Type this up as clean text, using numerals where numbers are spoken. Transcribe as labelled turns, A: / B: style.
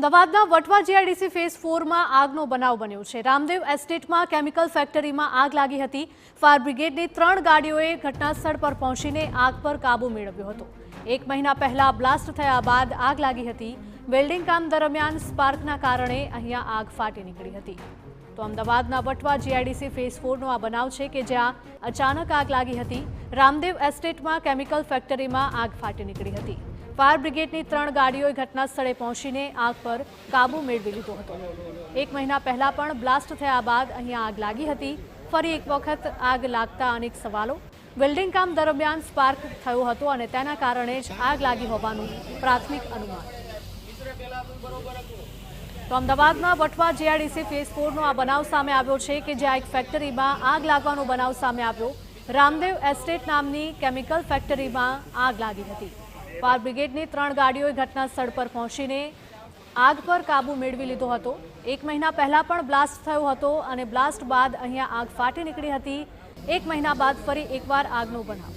A: અમદાવાદના Vatva GIDC phase 4માં આગનો બનાવ બન્યો છે। રામદેવ એસ્ટેટમાં કેમિકલ ફેક્ટરીમાં આગ લાગી હતી। ફાયર બ્રિગેડની 3 ગાડીઓએ ઘટનાસ્થળ પર પહોંચીને આગ પર કાબુ મેળવ્યો હતો। 1 મહિના પહેલા બ્લાસ્ટ થયા બાદ આગ લાગી હતી। વેલ્ડિંગ કામ દરમિયાન સ્પાર્કના કારણે અહીંયા આગ ફાટી નીકળી હતી। તો અમદાવાદના વટવા જીઆઈડીસી ફેઝ 4નો આ બનાવ છે કે જ્યાં અચાનક આગ લાગી હતી। રામદેવ એસ્ટેટમાં કેમિકલ ફેક્ટરીમાં આગ ફાટી નીકળી હતી। ફાયર બ્રિગેડની 3 ગાડીઓએ ઘટના સ્થળે પહોંચીને આગ પર કાબુ મેળવી લીધો હતો। 1 મહિના પહેલા પણ બ્લાસ્ટ થયા બાદ અહીંયા આગ લાગી હતી। ફરી એક વખત આગ લાગતા અનેક સવાલો। વેલ્ડિંગ કામ દરમિયાન સ્પાર્ક થયો હતો અને તેના કારણે જ આગ લાગી હોવાનું પ્રાથમિક અનુમાન। તો અમદાવાદના વટવા જીઆઈડીસી ફેઝ 4નો આ બનાવ સામે આવ્યો છે કે જ્યાં એક ફેક્ટરીમાં આગ લાગવાનો બનાવ સામે આવ્યો। રામદેવ એસ્ટેટ નામની કેમિકલ ફેક્ટરીમાં આગ લાગી હતી। ફાયર બ્રિગેડની 3 ગાડીઓએ ઘટના સ્થળ પર પહોંચીને આગ પર કાબુ મેળવી લીધો હતો। 1 મહિના પહેલા પણ બ્લાસ્ટ થયો હતો અને બ્લાસ્ટ બાદ અહીંયા આગ ફાટી નીકળી હતી। 1 મહિના બાદ ફરી એકવાર આગનો બનાવ।